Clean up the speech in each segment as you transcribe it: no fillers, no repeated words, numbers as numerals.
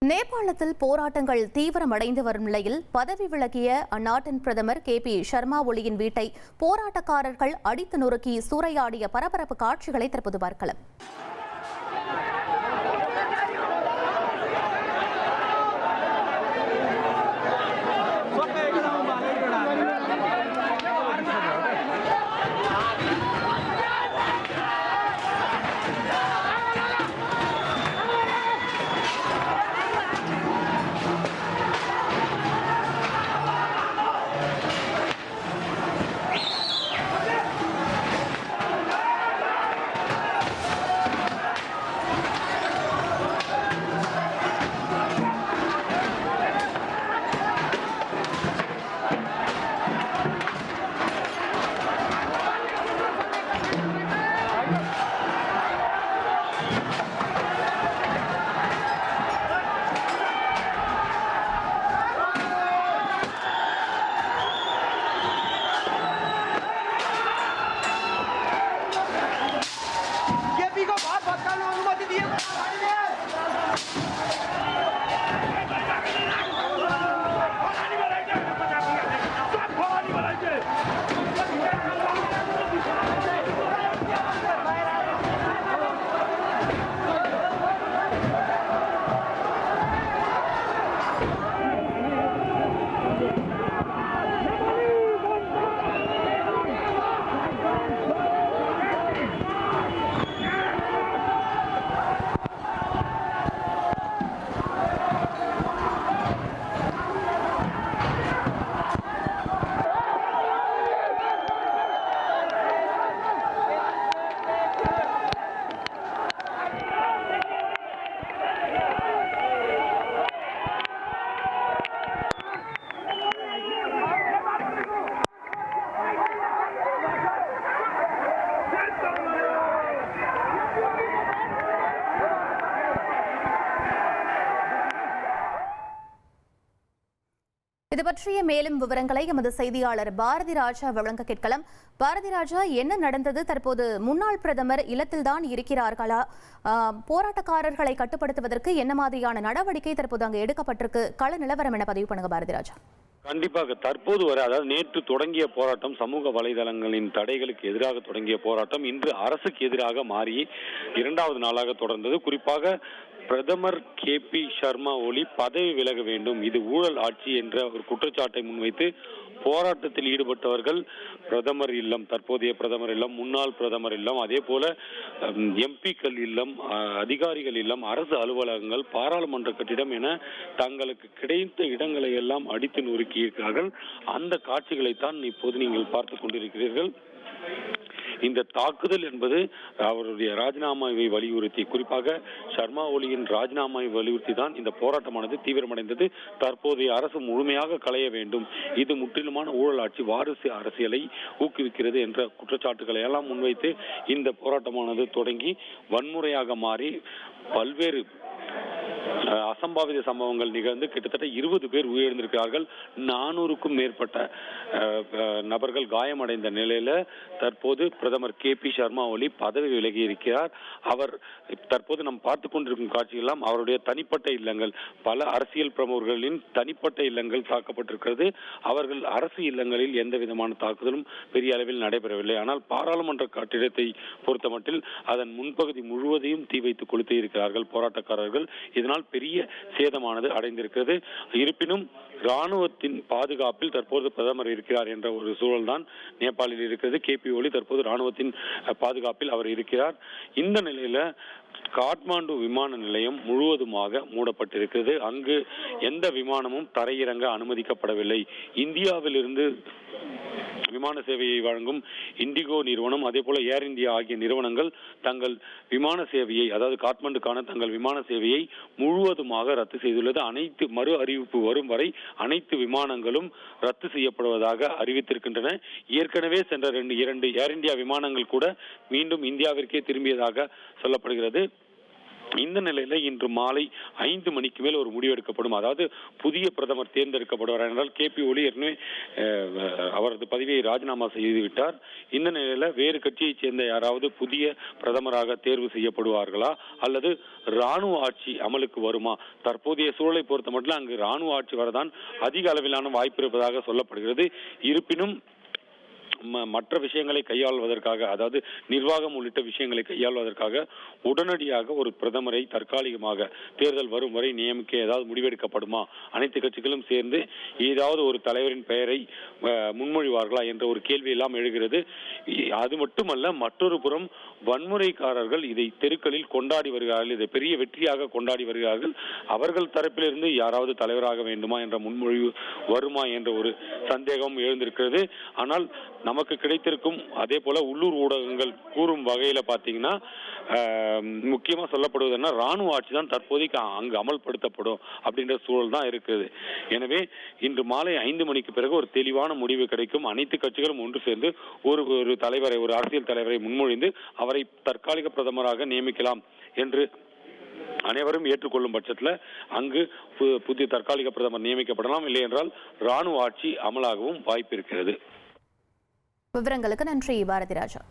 நேபாளத்தில் போராட்டங்கள் தீவிரமடைந்து வரும் நிலையில் பதவி விலகிய அந்நாட்டின் பிரதமர் KP சர்மா ஒலியின் வீட்டை போராட்டக்காரர்கள் அடித்து நொறுக்கி சூறையாடிய பரபரப்பு காட்சிகளை தற்போது பார்க்கலாம். இது பற்றிய மேலும் விவரங்களை எமது செய்தியாளர் பாரதி ராஜா வழங்க கேட்கலாம். பாரதி ராஜா, என்ன நடந்தது? தற்போது முன்னாள் பிரதமர் இல்லத்தில்தான் இருக்கிறார்களா? போராட்டக்காரர்களை கட்டுப்படுத்துவதற்கு என்ன மாதிரியான நடவடிக்கை தற்போது அங்கு எடுக்கப்பட்டிருக்கு? கள நிலவரம் என பதிவு பண்ணுங்க பாரதி ராஜா. கண்டிப்பாக தற்போது வரை, அதாவது நேற்று தொடங்கிய போராட்டம் சமூக வலைதளங்களின் தடைகளுக்கு எதிராக தொடங்கிய போராட்டம் இன்று அரசுக்கு எதிராக மாறி இரண்டாவது நாளாக தொடர்ந்தது. குறிப்பாக பிரதமர் KP சர்மா ஒலி பதவி விலக வேண்டும், இது ஊழல் ஆட்சி என்ற ஒரு குற்றச்சாட்டை முன்வைத்து போராட்டத்தில் ஈடுபட்டவர்கள் பிரதமர் இல்லம், தற்போதைய பிரதமர் இல்லம், முன்னாள் பிரதமர் இல்லம், அதே போல MP-க்கள் இல்லம், அதிகாரிகள் இல்லம், அரசு அலுவலகங்கள், பாராளுமன்ற கட்டிடம் என தங்களுக்கு கிடைத்த இடங்களை எல்லாம் அடித்து நொறுக்கியிருக்கிறார்கள். அந்த காட்சிகளைத்தான் இப்போது நீங்கள் பார்த்துக் கொண்டிருக்கிறீர்கள். இந்த தாக்குதல் என்பது அவருடைய ராஜினாமாவை வலியுறுத்தி, குறிப்பாக சர்மா ஒலியின் ராஜினாமாவை வலியுறுத்தி தான் இந்த போராட்டமானது தீவிரமடைந்தது. தற்போதைய அரசு முழுமையாக களைய வேண்டும், இது முற்றிலுமான ஊழல் ஆட்சி, வாரிசு அரசியலை ஊக்குவிக்கிறது என்ற குற்றச்சாட்டுகளை எல்லாம் முன்வைத்து இந்த போராட்டமானது தொடங்கி வன்முறையாக மாறி பல்வேறு அசம்பாவித சம்பவங்கள் நிகழ்ந்து கிட்டத்தட்ட 20 பேர் உயிரிழந்திருக்கிறார்கள். 400க்கும் மேற்பட்ட நபர்கள் காயமடைந்த நிலையில தற்போது பிரதமர் KP சர்மா ஒலி பதவி விலகி இருக்கிறார். அவர் தற்போது நாம் பார்த்து கொண்டிருக்கும் காட்சியெல்லாம் அவருடைய தனிப்பட்ட இல்லங்கள், பல அரசியல் பிரமுகர்களின் தனிப்பட்ட இல்லங்கள் தாக்கப்பட்டிருக்கிறது. அவர்கள் அரசு இல்லங்களில் எந்த விதமான தாக்குதலும் பெரிய அளவில் நடைபெறவில்லை. ஆனால் பாராளுமன்ற கட்டிடத்தை பொறுத்தமட்டில் அதன் முன்பகுதி முழுவதையும் தீ வைத்து கொளுத்தி இருக்கிறார்கள் போராட்டக்காரர்கள். இதனால் பெரிய சேதமானது அடைந்திருக்கிறது. இருப்பினும் ராணுவத்தின் பாதுகாப்பில் தற்போது பிரதமர் இருக்கிறார் என்ற ஒரு சூழல் தான் நேபாளில் இருக்கிறது. KP ஒலி தற்போது ராணுவத்தின் பாதுகாப்பில் அவர் இருக்கிறார். இந்த நிலையில காட்மாண்டு விமான நிலையம் முழுவதுமாக மூடப்பட்டிருக்கிறது. அங்கு எந்த விமானமும் தரையிறங்க அனுமதிக்கப்படவில்லை. இந்தியாவிலிருந்து விமான சேவையை வழங்கும் இண்டிகோ நிறுவனம், அதே போல ஏர் இந்தியா ஆகிய நிறுவனங்கள் தங்கள் விமான சேவையை, அதாவது காட்மாண்டுக்கான தங்கள் விமான சேவையை முழுவதுமாக ரத்து செய்துள்ளது. அனைத்து மறு அறிவிப்பு வரும் வரை அனைத்து விமானங்களும் ரத்து செய்யப்படுவதாக அறிவித்திருக்கின்றன. ஏற்கனவே சென்ற இரண்டு ஏர் இந்தியா விமானங்கள் கூட மீண்டும் இந்தியாவிற்கே திரும்பியதாக சொல்லப்படுகிறது. இந்த நிலையில இன்று மாலை 5 மணிக்கு மேல் ஒரு முடிவு எடுக்கப்படும். அதாவது புதிய பிரதமர் தேர்ந்தெடுக்கப்படுவார் என்றால் KP ஒலி ஏற்கனவே அவரது பதவியை ராஜினாமா செய்துவிட்டார். இந்த நிலையில வேறு கட்சியைச் சேர்ந்த யாராவது புதிய பிரதமராக தேர்வு செய்யப்படுவார்களா அல்லது ராணுவ ஆட்சி அமலுக்கு வருமா? தற்போதைய சூழலை பொறுத்த மட்டும் அங்கு ராணுவ ஆட்சி வரதான் அதிக அளவிலான வாய்ப்பு இருப்பதாக சொல்லப்படுகிறது. இருப்பினும் மற்ற விஷயங்களை கையாள்வதற்காக, அதாவது நிர்வாகம் உள்ளிட்ட விஷயங்களை கையாள்வதற்காக உடனடியாக ஒரு பிரதமரை தற்காலிகமாக தேர்தல் வரும் வரை நியமிக்க ஏதாவது முடிவெடுக்கப்படுமா? அனைத்து கட்சிகளும் சேர்ந்து ஏதாவது ஒரு தலைவரின் பெயரை முன்மொழிவார்களா என்ற ஒரு கேள்வி எல்லாம் எழுகிறது. அது மட்டுமல்ல, மற்றொரு புறம் வன்முறைக்காரர்கள் இதை தெருக்களில் கொண்டாடி வருகிறார்கள், இதை பெரிய வெற்றியாக கொண்டாடி வருகிறார்கள். அவர்கள் தரப்பிலிருந்து யாராவது தலைவராக வேண்டுமா என்ற முன்மொழிவு வருமா என்ற ஒரு சந்தேகம் எழுந்திருக்கிறது. ஆனால் நமக்கு கிடைத்திருக்கும் அதே போல உள்ளூர் ஊடகங்கள் கூறும் வகையில பாத்தீங்கன்னா முக்கியமா சொல்லப்படுவதுன்னா ராணுவ ஆட்சி தான் தற்போதைக்கு அங்கு அமல்படுத்தப்படும் அப்படின்ற சூழல் தான் இருக்குது. எனவே இன்று மாலை 5 மணிக்கு பிறகு ஒரு தெளிவான முடிவு கிடைக்கும். அனைத்து கட்சிகளும் ஒன்று சேர்ந்து ஒரு தலைவரை, ஒரு அரசியல் தலைவரை முன்மொழிந்து அவரை தற்காலிக பிரதமராக நியமிக்கலாம் என்று அனைவரும் ஏற்றுக்கொள்ளும் பட்சத்தில் அங்கு புதிய தற்காலிக பிரதமர் நியமிக்கப்படலாம். இல்லை என்றால் ராணுவ ஆட்சி அமலாகவும் வாய்ப்பு இருக்கிறது. விவரங்களுக்கு நன்றி பாரதி ராஜா.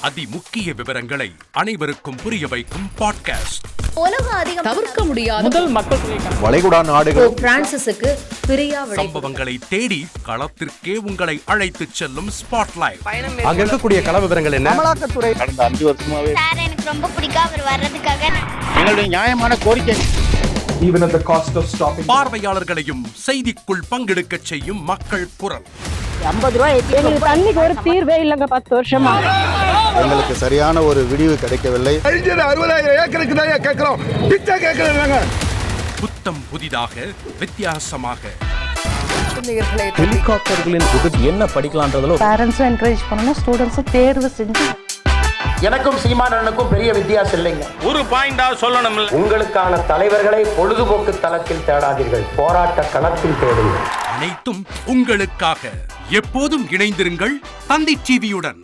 அதிமுக்கிய விவரங்களை அனைவருக்கும் புரிய வைக்கும் பாட்காஸ்ட். உலக அதிகம் தவிர்க்க முடியாத முதல் மக்கள் வளைகுடா நாடுகள் பிரான்சிஸுக்கு பிரியா சம்பவங்களை தேடி களத்திற்கே உங்களை அழைத்துச் செல்லும் ஸ்பாட்லைட். அங்க இருக்கக்கூடிய கள விவரங்கள் என்ன? அமலாக்கத்துறை கடந்த 5 வருஷமாவே சார் எனக்கு ரொம்ப பிடிக்கும் அவர் வர்றதுக்காக. எங்களுடைய நியாயமான கோரிக்கை. Even at the cost of stopping. பார்வையாளர்களையும் செய்திக்குள் பங்கெடுக்க செய்யும் மக்கள் குரல். 50 ரூபாய் எங்களுக்கு தண்ணிக்கு ஒரு தீர்வே இல்லங்க 10 வருஷமா. எங்களுக்கு சரியான ஒரு விடிவு கிடைக்கவில்லை. 60,000 ஏக்கருக்கு தான் கேக்குறோம். பிச்சை கேக்குறாங்க. புத்தம் புதிதாக வித்தியாசமாக ஹெலிகாப்டர்களின் உதவி என்ன படிக்கலாம்ன்றதுல பேரண்ட்ஸும் என்கரேஜ் பண்ணணும், ஸ்டூடெண்ட்ஸும் தேர்வு செஞ்சு. எனக்கும் சீமானனுக்கும் பெரிய வித்தியாசம் இல்லைங்க. ஒரு பாயிண்டா சொல்லணும். உங்களுக்கான தலைவர்களை பொழுதுபோக்கு தளத்தில் தேடாதீர்கள், போராட்ட களத்தில் தேடுங்கள். அனைத்தும் உங்களுக்காக. எப்போதும் இணைந்திருங்கள் தந்தி டிவியுடன்.